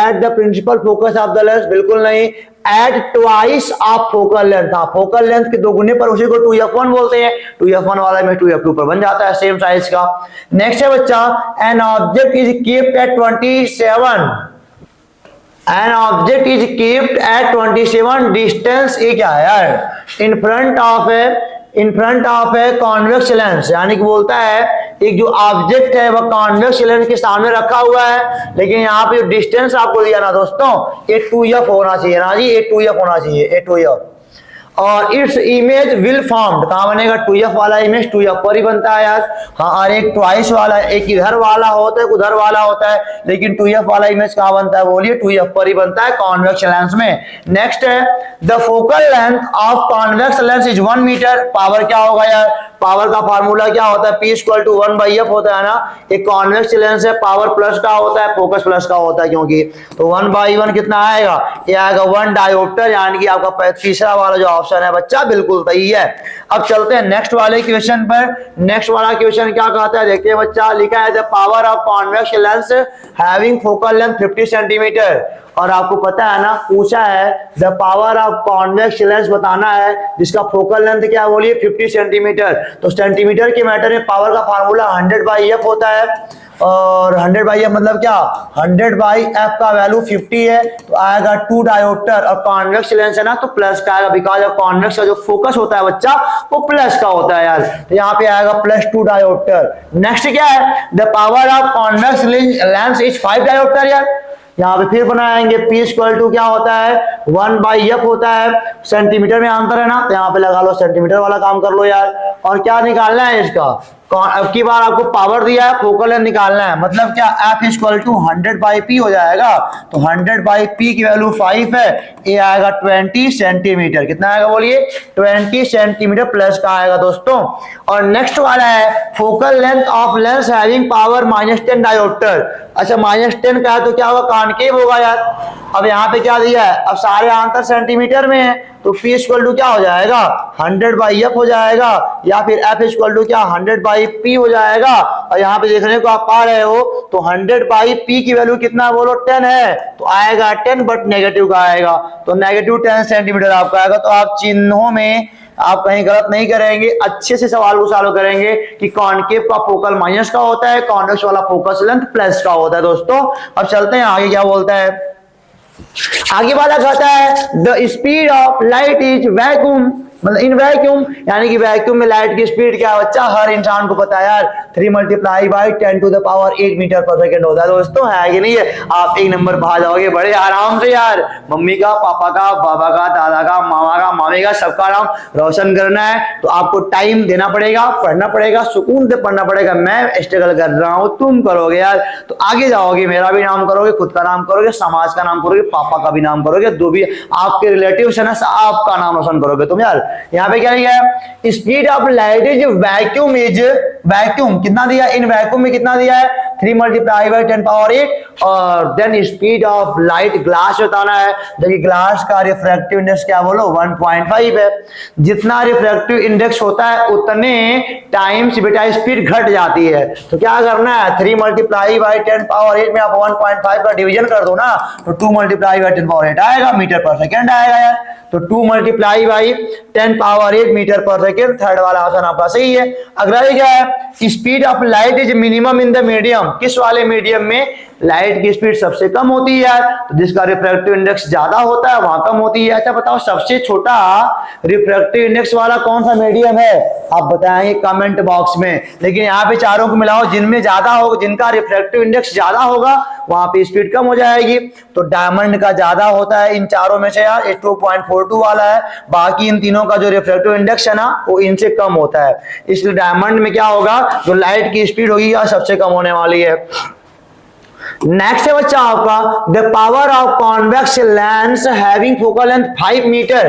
[SPEAKER 1] at the principal focus of the lens, बिल्कुल नहीं, at twice of focal length. हाँ फोकल लेंथ के 2 गुने पर उसी को 2f1 बोलते हैं, 2f1 वाला में 2f2 पर बन जाता है सेम साइज का। नेक्स्ट है बच्चा, an object is kept at 27, an object is kept at 27 distance, ये क्या है यार, in front of a convex lens, यानी कि बोलता है एक जो ऑब्जेक्ट है वह कॉन्वेक्स लेंस के सामने रखा हुआ है, लेकिन यहाँ पे डिस्टेंस आपको दिया ना दोस्तों, ये 2f होना चाहिए ना जी, ये 2f होना चाहिए, ये 2f। और इट्स इमेज विल फॉर्म्ड, कहाँ बनेगा, 2f वाला इमेज 2f पर ही बनता है यार। हाँ, और एक ट्वाइस वाला, एक इधर वाला होता है, उधर वाला होता है, लेकिन 2f वाला इमेज कहाँ बनता है, बोलिए 2f पर ही बनता है कॉन्वेक्स लेंस में। नेक्स्ट है the focal length of convex lens is 1 metre. Power क्या होगा यार, पावर का फार्मूला क्या होता है, P = 1/f होता है ना। एक कॉन्वेक्स लेंस है, पावर प्लस का होता है, फोकस प्लस का होता है, क्योंकि तो 1/1 कितना आएगा, ये आएगा 1 डायोप्टर, यानी कि आपका तीसरा वाला जो ऑप्शन है बच्चा बिल्कुल सही है। अब चलते हैं नेक्स्ट वाले क्वेश्चन पर। नेक्स्ट वाला क्वेश्चन क्या कहता है, देखिए बच्चा, लिखा है the power of convex lens having focal length 50 centimetre. और आपको पता है ना, पूछा है the power of convex lens बताना है जिसका फोकल लेंथ क्या बोलिए 50 सेंटीमीटर। तो सेंटीमीटर के मैटर में पावर का फार्मूला 100/f होता है, और 100/f मतलब क्या, 100/f का वैल्यू 50 है, तो आएगा 2 डायोप्टर। और कॉन्वेक्स लेंस है ना, तो प्लस का आएगा, बिकॉज ऑफ कॉन्वेक्स का जो फोकस होता है बच्चा वो प्लस का होता है यार, तो यहाँ पे आएगा +2 डायोप्टर। नेक्स्ट क्या है, the power of convex lens is 5 dioptre यार। यहाँ पे फिर बनाएंगे, P = क्या होता है, 1/f होता है, सेंटीमीटर में अंतर है ना, तो यहाँ पे लगा लो, सेंटीमीटर वाला काम कर लो यार। और क्या निकालना है इसका, अब की बार आपको पावर दिया है, फोकल लेंथ निकालना है, मतलब क्या, F = 100/p हो जाएगा। तो 100/p की वैल्यू 5 है, ये आएगा 20 सेंटीमीटर। कितना आएगा बोलिए, 20 सेंटीमीटर प्लस का आएगा दोस्तों। और नेक्स्ट वाला है focal length of lens having power -10 dioptre. अच्छा, -10 का है तो क्या होगा, कॉनकेव होगा यार। अब यहाँ पे क्या दिया है, अब सारे आंसर सेंटीमीटर में है, तो P = क्या हो जाएगा, 100/f हो जाएगा, या फिर F = क्या, 100/p हो जाएगा। और यहाँ पे देखने को आप पा रहे हो, तो 100/p की वैल्यू कितना बोलो, 10 है, तो आएगा 10, बट नेगेटिव का आएगा, तो -10 सेंटीमीटर आपका आएगा। तो आप चिन्हों में आप कहीं गलत नहीं करेंगे, अच्छे से सवाल को सॉल्व करेंगे कि कॉनकेव का फोकल माइनस का होता है, कॉन्वेक्स वाला फोकस लेंथ प्लस का होता है दोस्तों। अब चलते हैं आगे, क्या बोलता है, आगे वाला कहता है the speed of light is vacuum, मतलब इन वैक्यूम, यानी कि वैक्यूम में लाइट की स्पीड क्या है बच्चा, हर इंसान को पता है यार, 3 × 10⁸ मीटर पर सेकंड होता है दोस्तों, है कि नहीं है। आप 1 नंबर पा जाओगे बड़े आराम से यार। मम्मी का, पापा का, बाबा का, दादा का, मामा का, मामी का, सबका नाम रोशन करना है, तो आपको टाइम देना पड़ेगा, पढ़ना पड़ेगा, सुकून से पढ़ना पड़ेगा। मैं स्ट्रगल कर रहा हूँ, तुम करोगे यार तो आगे जाओगे, मेरा भी नाम करोगे, खुद का नाम करोगे, समाज का नाम करोगे, पापा का भी नाम करोगे, जो भी आपके रिलेटिव है ना, आपका नाम रोशन करोगे तुम यार। यहाँ पे क्या लिखा है, speed of light is vacuum is, vacuum कितना दिया, इन वैक्यूम में कितना दिया है, 3 × 10⁸, और then speed of light glass बताना है। देखिए ग्लास का रिफ्रैक्टिव इंडेक्स क्या बोलो, 1.5 है। जितना रिफ्रैक्टिव इंडेक्स होता है उतने टाइम्स बेटा स्पीड घट जाती है, तो क्या करना है, 3 × 10⁸ में आप 1.5 का डिवीजन कर दो ना, तो 2 × 10⁸ आएगा, मीटर पर सेकेंड आएगा यार। तो 2 × 10⁸ मीटर पर सेकेंड, थर्ड वाला ऑप्शन आपका सही है। अगला क्या है, speed of light is minimum in the medium, किस वाले मीडियम में लाइट की स्पीड सबसे कम होती है यार, तो जिसका रिफ्रैक्टिव इंडेक्स ज्यादा होता है वहां कम होती है। अच्छा बताओ सबसे छोटा रिफ्रैक्टिव इंडेक्स वाला कौन सा मीडियम है, आप बताएंगे कमेंट बॉक्स में। लेकिन यहाँ पे चारों को मिलाओ, जिनमें ज्यादा होगा, जिनका रिफ्रैक्टिव इंडेक्स ज्यादा होगा वहां पे स्पीड कम हो जाएगी। तो डायमंड का ज्यादा होता है इन चारों में से यार, 2.42 वाला है, बाकी इन तीनों का जो रिफ्रैक्टिव इंडेक्स है ना वो इनसे कम होता है, इसलिए डायमंड में क्या होगा, जो लाइट की स्पीड होगी यार सबसे कम होने वाली है। नेक्स्ट है बच्चा आपका the power of convex lens having focal length 5 metre.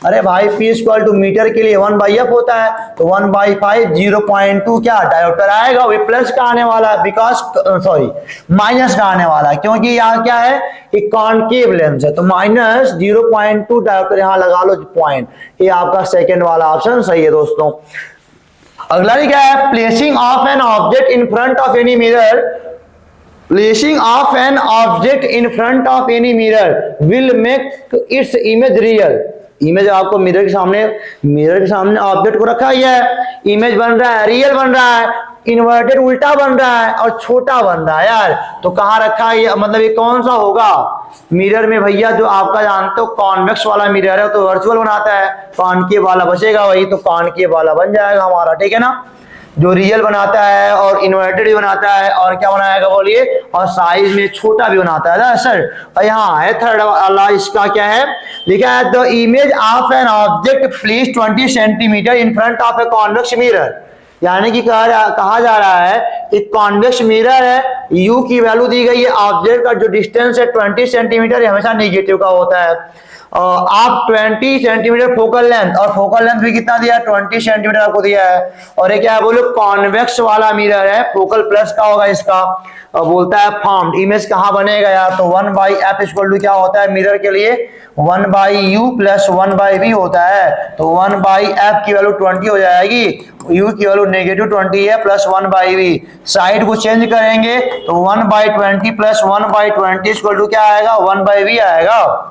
[SPEAKER 1] अरे भाई P = मीटर के लिए 1/f होता है, तो 1/5 0.2 क्या डायोप्टर आएगा, वो प्लस का आने वाला है, बिकॉज सॉरी माइनस का आने वाला है, क्योंकि यहाँ क्या है एक कॉनकेव लेंस है, तो -0.2 डायोप्टर यहाँ लगा लो पॉइंट। ये आपका सेकेंड वाला ऑप्शन सही है दोस्तों। अगला क्या है, placing of an object in front of any mirror, placing of an object in front of any mirror will make its image real। Image आपको मिरर के सामने ऑब्जेक्ट को रखा है, इमेज बन रहा है, रियल बन रहा है, इन्वर्टेड उल्टा बन रहा है और छोटा बन रहा है यार, तो कहाँ रखा है, मतलब ये कौन सा होगा मिरर में भैया, जो आपका जानते हो कॉन्वेक्स वाला मिरर है तो वर्चुअल बनाता है, कॉनकेव वाला बचेगा वही, तो कॉनकेव वाला बन जाएगा हमारा, ठीक है ना। जो रियल बनाता है और इन्वर्टेड भी बनाता है और क्या बनाएगा बोलिए, और साइज में छोटा भी बनाता है ना सर। और यहाँ है थर्ड वाला, इसका क्या है लिखा है, the image of an object placed 20 centimetre in front of a convex mirror. यानी कि कहा जा रहा है एक कॉन्वेक्स मिरर है, u की वैल्यू दी गई है, ऑब्जेक्ट का जो डिस्टेंस है 20 सेंटीमीटर हमेशा नेगेटिव का होता है। आप 20 सेंटीमीटर फोकल लेंथ, और फोकल लेंथ भी कितना दिया है 20 सेंटीमीटर आपको दिया है। और ये क्या है बोलो, कॉन्वेक्स वाला मिरर है, फोकल प्लस का होगा इसका। बोलता है फॉर्म्ड इमेज कहाँ बनेगा यार, तो 1/f इक्वल टू क्या होता है मिरर के लिए 1/u प्लस 1/v होता है। तो 1/f की वैल्यू 20 हो जाएगी, u की वैल्यू -20 है, प्लस 1/v। साइड को चेंज करेंगे तो 1/20 प्लस 1/20 इक्वल टू क्या आएगा 1/v आएगा।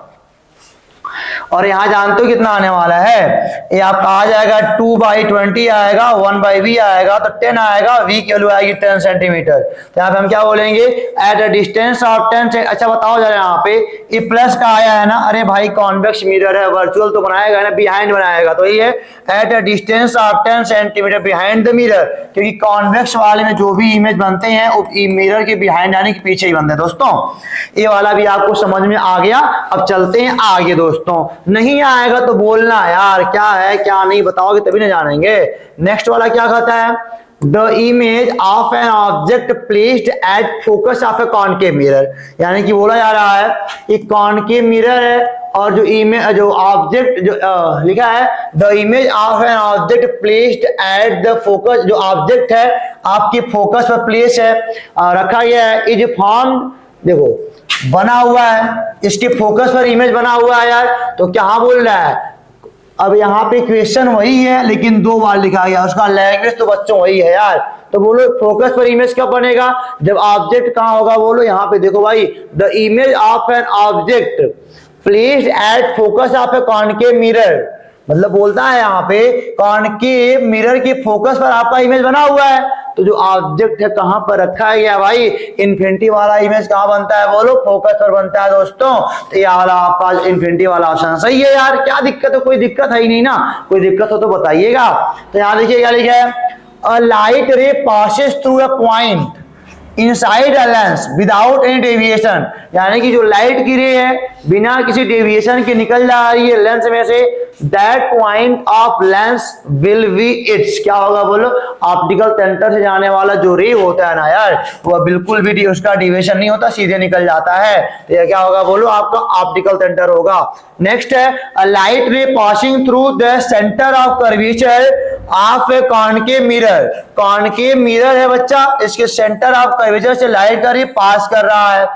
[SPEAKER 1] और यहाँ जानते हो कितना आने वाला है, ये आपका आ जाएगा 2/20 आएगा, 1/v आएगा, तो 10 आएगा, v की वैल्यू आएगी 10 सेंटीमीटर। तो यहाँ पे हम क्या बोलेंगे, एट अ डिस्टेंस ऑफ 10। अच्छा बताओ जरा यहाँ पे ये प्लस का आया है ना, अरे भाई कॉन्वेक्स मिरर है, वर्चुअल तो बनाएगा ना, बिहाइंड बनाएगा, तो ये at a distance of 10 centimetre behind the mirror, क्योंकि कॉन्वेक्स वाले में जो भी इमेज बनते हैं वो मिरर के बिहाइंड यानी कि पीछे ही बनते हैं दोस्तों। ये वाला भी आपको समझ में आ गया। अब चलते हैं आगे दोस्तों, नहीं आएगा तो बोलना यार क्या है क्या नहीं, बताओगे तभी ना जानेंगे। नेक्स्ट वाला क्या कहता है, the image of an object placed at focus of a concave mirror. यानी कि बोला जा रहा है एक कॉनकेव मिरर है और जो इमेज जो ऑब्जेक्ट जो लिखा है the image of an object placed at the focus, जो ऑब्जेक्ट है आपके फोकस पर प्लेस है रखा गया है, इज फॉर्म, देखो बना हुआ है, इसके फोकस पर इमेज बना हुआ है यार। तो क्या बोल रहा है, अब यहाँ पे क्वेश्चन वही है लेकिन 2 बार लिखा गया, उसका लैंग्वेज तो बच्चों वही है यार। तो बोलो फोकस पर इमेज कब बनेगा, जब ऑब्जेक्ट कहाँ होगा, बोलो यहाँ पे देखो भाई, the image of an object placed at focus of a concave mirror, मतलब बोलता है यहाँ पे कॉनकेव मिरर के फोकस पर आपका इमेज बना हुआ है। तो जो ऑब्जेक्ट है कहां पर रखा है गया भाई, इन्फिनिटी वाला इमेज कहां बनता है बोलो, फोकस पर बनता है दोस्तों। तो ये वाला आपका इन्फिनिटी वाला ऑप्शन सही है यार, क्या दिक्कत है, कोई दिक्कत है ही नहीं ना, कोई दिक्कत हो तो बताइएगा। तो यहां देखिए क्या लिखा है, a light ray passes through a point inside a lens without any deviation. यानी कि जो लाइट की रे है बिना किसी डेविएशन के निकल जा रही है लेंस में से, that point of lens will be it's, क्या होगा बोलो, ऑप्टिकल सेंटर से जाने वाला जो रे होता है ना यार, वह बिल्कुल भी उसका डेविएशन नहीं होता, सीधे निकल जाता है। तो यह क्या होगा बोलो, आपका ऑप्टिकल सेंटर होगा। नेक्स्ट है, a light ray passing through the centre of curvature of a concave mirror. Concave mirror है बच्चा, इसके सेंटर ऑफ कर्वेचर से लाइट का रे पास कर रहा है,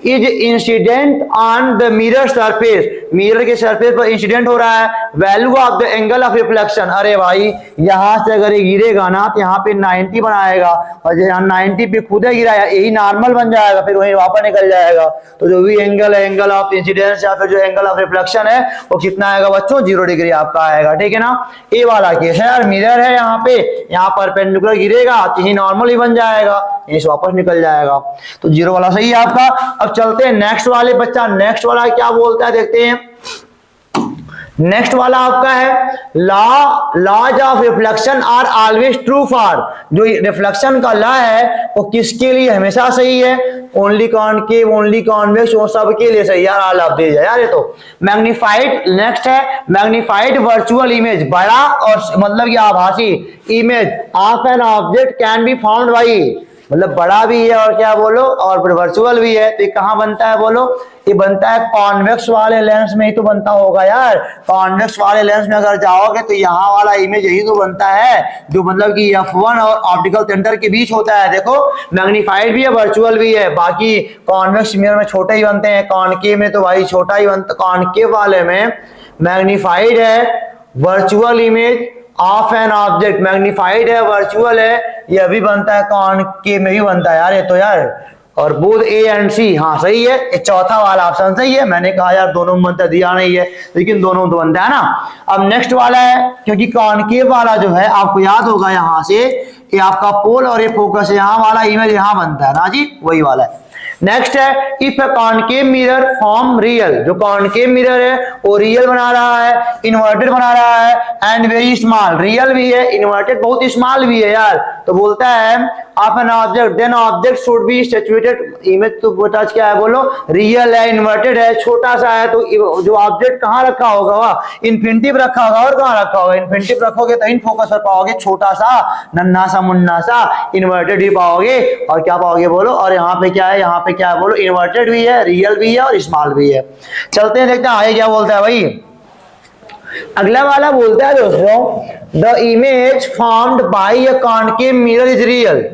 [SPEAKER 1] is incident on the mirror surface, mirror के सरफेस पर इंसिडेंट हो रहा है, value of the angle of reflection. अरे भाई यहां से अगर ये गिरेगा ना तो यहाँ पे 90 बनाएगा, और यहाँ 90 पे खुद गिरा यही नॉर्मल बन जाएगा, फिर वही वापस निकल जाएगा। तो जो भी एंगल है, एंगल ऑफ इंसिडेंस या फिर जो एंगल ऑफ रिफ्लेक्शन है वो कितना आएगा बच्चों, 0 डिग्री आपका आएगा, ठीक है ना। ये वाला केस है यार, मिरर है यहाँ पे, यहाँ परपेंडिकुलर गिरेगा तो यही नॉर्मल ही बन जाएगा, यही से वापस निकल जाएगा। तो 0 वाला सही है आपका। अब चलते हैं नेक्स्ट वाले बच्चा, नेक्स्ट वाला क्या बोलता है देखते हैं। नेक्स्ट वाला आपका है laws of reflection are always true for, जो रिफ्लेक्शन का लॉ है वो किसके लिए हमेशा सही है, ओनली कॉनकेव, ओनली कॉन्वेक्स, वो सबके लिए सही यार, ऑल ऑफ दीज है यार ये तो। मैग्नीफाइड, नेक्स्ट है मैग्नीफाइड वर्चुअल इमेज, बड़ा और मतलब कि आभासी image of an object can be found by, मतलब बड़ा भी है और क्या बोलो और फिर वर्चुअल भी है। तो ये कहाँ बनता है बोलो, ये बनता है कॉन्वेक्स वाले लेंस में ही तो बनता होगा यार। कॉन्वेक्स वाले लेंस में अगर जाओगे तो यहाँ वाला इमेज यही तो बनता है, जो मतलब कि f1 और ऑप्टिकल सेंटर के बीच होता है। देखो मैग्नीफाइड भी है, वर्चुअल भी है, बाकी कॉन्वेक्स मिरर में छोटे ही बनते हैं, कॉनकेव में तो भाई छोटा ही बनता, कॉनकेव वाले में मैग्नीफाइड है, virtual image of an object, magnified है, वर्चुअल है, यह भी बनता है, कॉनकेव में भी बनता है यार ये तो यार। और बोथ ए एंड सी, हाँ सही है, ये चौथा वाला ऑप्शन सही है। मैंने कहा यार दोनों में बनता दिया नहीं है, लेकिन दोनों तो बनता है ना। अब नेक्स्ट वाला है, क्योंकि कॉनकेव वाला जो है आपको याद होगा यहाँ से ये आपका पोल और ये फोकस है, यहाँ वाला इमेज यहाँ बनता है ना जी, वही वाला है। नेक्स्ट है if a concave mirror form real, जो कॉनकेव मिरर है वो रियल बना रहा है, इन्वर्टेड बना रहा है एंड वेरी स्मॉल, रियल भी है इन्वर्टेड बहुत स्मॉल भी है यार। तो बोलता है of an object then object should be situated, image तो बेटा क्या है बोलो, रियल है इन्वर्टेड है छोटा सा है, तो जो ऑब्जेक्ट कहाँ रखा होगा वह इन्फिनिटी पे रखा होगा, और कहाँ रखा होगा इन्फिनिटी पे रखोगे तो इन फोकस कर पाओगे, छोटा सा नन्ना सा मुन्ना सा इन्वर्टेड भी पाओगे और क्या पाओगे बोलो, और यहाँ पे क्या है, यहाँ पे क्या है बोलो, इन्वर्टेड भी है रियल भी है और स्मॉल भी है। चलते हैं देखते हैं आगे क्या बोलता है भाई। अगला वाला बोलता है दोस्तों the image formed by a concave mirror is real,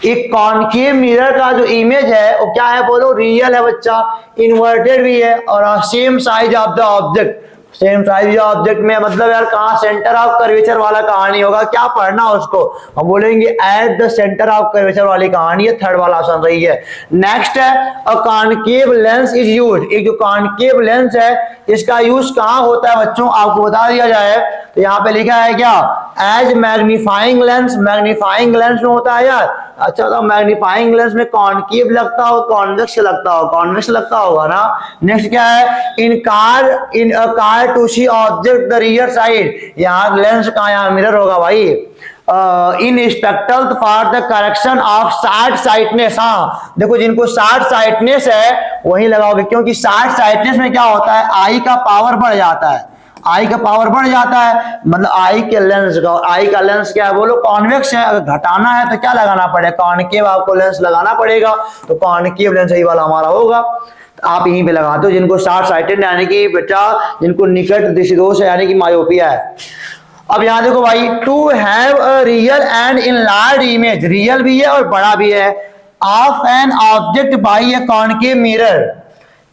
[SPEAKER 1] एक कॉनकेव मिरर का जो इमेज है वो क्या है बोलो, रियल है बच्चा, इन्वर्टेड भी है और same size of the object, same size object में मतलब यार कहाँ सेंटर ऑफ कर्वेचर वाला कहानी होगा, क्या पढ़ना उसको हम बोलेंगे eight the centre of curvature वाली कहानी है, थर्ड वाला ऑप्शन सही है। नेक्स्ट है a concave lens is used, एक जो कॉनकेव लेंस है इसका यूज कहाँ होता है बच्चों आपको बता दिया जाए तो यहाँ पे लिखा है क्या, as magnifying lens, magnifying lens में होता है यार, अच्छा तो मैग्नीफाइंग लेंस में कॉनकेव लगता हो कॉन्वेक्स लगता हो, कॉन्वेक्स लगता होगा ना। नेक्स्ट क्या है in a car to see object the rear side, यहाँ लेंस का यहाँ मिरर होगा भाई, in spectral for the correction of short sightedness, हाँ देखो जिनको शार्ट साइटनेस है वही लगाओगे, क्योंकि शार्ट साइटनेस में क्या होता है आई का पावर बढ़ जाता है, आई का पावर बढ़ जाता है मतलब आई के लेंस का, और आई का लेंस क्या है बोलो कॉन्वेक्स है, अगर घटाना है तो क्या लगाना पड़ेगा, कॉनकेव आपको लेंस लगाना पड़ेगा, तो कॉनकेव लेंस यही वाला हमारा होगा, तो आप यहीं पे लगाते हो जिनको शॉर्ट साइटेड यानी कि बेटा जिनको निकट दृष्टिदोष है यानी कि मायोपिया है। अब यहां देखो भाई to have a real and enlarge image, real भी है और बड़ा भी है, of an object by a concave mirror,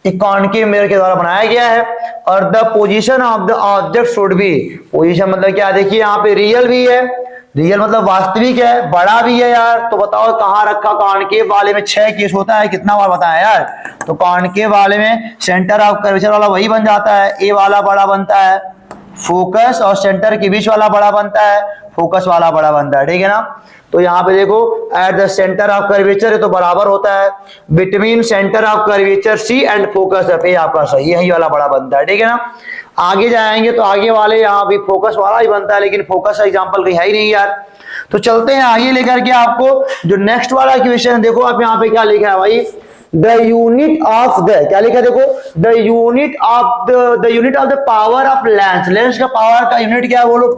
[SPEAKER 1] एक कॉनकेव मिरर के द्वारा बनाया गया है, और the position of the object should be, position मतलब क्या देखिए यहाँ पे रियल भी है, रियल मतलब वास्तविक है, बड़ा भी है यार, तो बताओ कहाँ रखा, कॉनकेव वाले में 6 केस होता है, कितना बार बताया यार, तो कॉनकेव वाले में सेंटर ऑफ कर्वेचर वाला वही बन जाता है, ए वाला बड़ा बनता है, फोकस और सेंटर के बीच वाला बड़ा बनता है, फोकस वाला बड़ा बनता है, ठीक है ना। तो यहाँ पे देखो at the centre of curvature है तो बराबर होता है, between centre of curvature C and focus F, ये आपका सही यही वाला बड़ा बनता है, ठीक है ना। आगे जाएंगे तो आगे वाले यहाँ भी फोकस वाला ही बनता है, लेकिन फोकस एग्जांपल कहीं है ही नहीं यार। तो चलते हैं आगे लेकर के आपको जो नेक्स्ट वाला क्वेश्चन, देखो आप यहाँ पे क्या लिखा है भाई, द यूनिट ऑफ द, क्या लिखा है देखो, the unit of the power of lens, lens का पावर का यूनिट क्या है बोलो,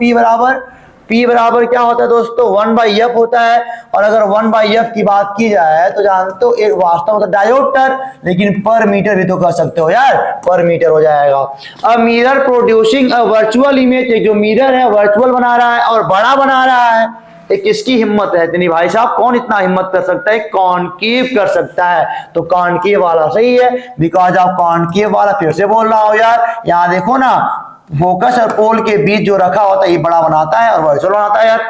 [SPEAKER 1] P बराबर क्या होता है दोस्तों 1/f होता है, और अगर 1/f की बात की जाए तो जानते हो एक वास्तव में डायोप्टर, लेकिन पर मीटर भी तो कर सकते हो यार, पर मीटर हो जाएगा। A mirror producing a virtual image, जो मिरर है वर्चुअल बना रहा है और बड़ा बना रहा है, एक किसकी हिम्मत है इतनी भाई साहब, कौन इतना हिम्मत कर सकता है, कॉनकेव कर सकता है, तो कॉनकेव वाला सही है, बिकॉज आप कॉनकेव वाला फिर से बोल रहा हो यार, यहाँ देखो ना फोकस और पोल के बीच जो रखा होता है ये बड़ा बनाता है और वर्चुअल बनाता है यार।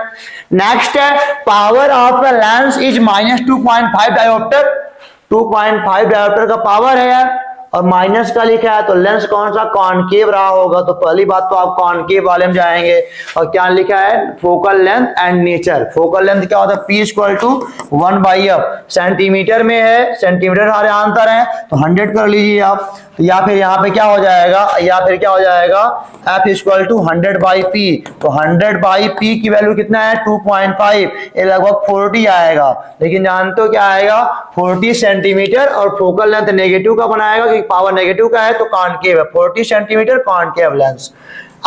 [SPEAKER 1] नेक्स्ट है power of a lens is -2.5 dioptre, 2.5 dioptre का पावर है यार, और माइनस का लिखा है तो लेंस कौन सा कॉनकेव रहा होगा, तो पहली बात तो आप कॉनकेव वाले में जाएंगे, और क्या लिखा है focal length and nature, focal length क्या होता है P = 1/f, सेंटीमीटर में है, सेंटीमीटर हमारे आंसर है तो 100 कर लीजिए आप, या फिर यहाँ पे क्या हो जाएगा, F = 100/P, तो 100/P की वैल्यू कितना है 2.5, ये लगभग 40 आएगा, लेकिन जानते हो क्या आएगा 40 सेंटीमीटर, और फोकल लेंथ नेगेटिव का बनाएगा क्योंकि पावर नेगेटिव का है, तो कॉनकेव है 40 सेंटीमीटर कॉनकेव लेंस।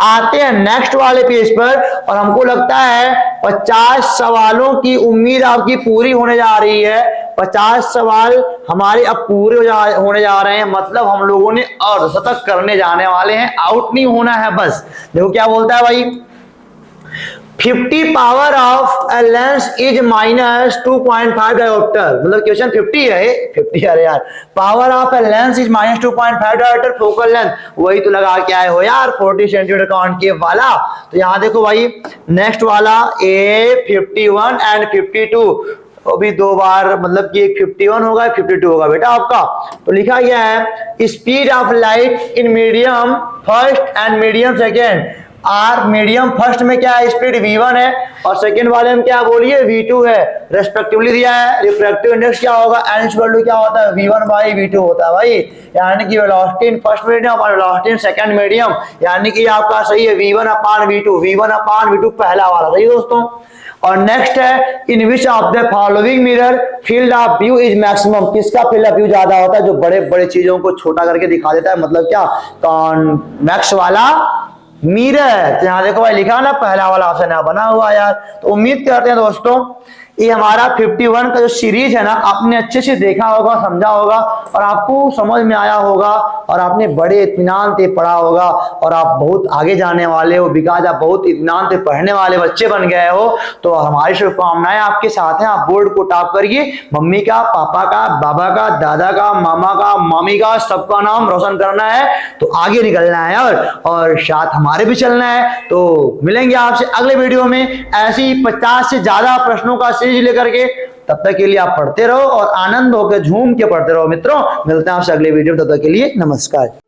[SPEAKER 1] आते हैं नेक्स्ट वाले पेज पर, और हमको लगता है 50 सवालों की उम्मीद आपकी पूरी होने जा रही है, 50 सवाल हमारे अब पूरे होने जा रहे हैं, मतलब हम लोगों ने अर्धशतक करने जाने वाले हैं, आउट नहीं होना है बस। देखो क्या बोलता है भाई, 50 power of a lens is -2.5 dioptre, मतलब क्वेश्चन 50 है, 50 अरे यार, power of a lens is -2.5 dioptre, focal length वही तो लगा के आए हो यार 40 सेंटीमीटर कॉनकेव वाला। तो यहाँ देखो भाई नेक्स्ट वाला A51 एंड 52, वो भी दो बार मतलब कि एक 51 होगा 52 होगा बेटा आपका। तो लिखा गया है speed of light in medium first and medium second are medium, first में क्या है स्पीड v1 है और सेकंड वाले में क्या बोलिए v2 है, रेस्पेक्टिवली दिया है। रिफ्रैक्टिव इंडेक्स क्या होगा, n इक्वल टू क्या होता है v1 बाई v2 होता है भाई, यानी कि वेलोसिटी इन फर्स्ट मीडियम और वेलोसिटी इन सेकंड मीडियम, यानी कि आपका सही है v1 अपान v2 पहला वाला, सही दोस्तों। और नेक्स्ट है in which of the following mirror field of view is maximum, किसका फील्ड ऑफ व्यू ज्यादा होता है, जो बड़े बड़े चीजों को छोटा करके दिखा देता है, मतलब क्या कॉन्वेक्स वाला मिरर। तो यहां देखो भाई लिखा ना पहला वाला ऑप्शन यहाँ बना हुआ यार। तो उम्मीद करते हैं दोस्तों ये हमारा 51 का जो सीरीज है ना आपने अच्छे से देखा होगा, समझा होगा और आपको समझ में आया होगा और आपने बड़े इत्मीनान से पढ़ा होगा और आप बहुत आगे जाने वाले हो, बिकॉज आप बहुत इत्मीनान से पढ़ने वाले बच्चे बन गए हो। तो हमारी शुभकामनाएं आपके साथ हैं, आप बोर्ड को टॉप करिए, मम्मी का, पापा का, बाबा का, दादा का, मामा का, मामी का, सबका नाम रोशन करना है, तो आगे निकलना है और साथ हमारे भी चलना है। तो मिलेंगे आपसे अगले वीडियो में ऐसी 50 से ज्यादा प्रश्नों का सीरीज लेकर के। तब तक के लिए आप पढ़ते रहो और आनंद होकर झूम के पढ़ते रहो मित्रों। मिलते हैं आपसे अगले वीडियो, तब तक के लिए नमस्कार।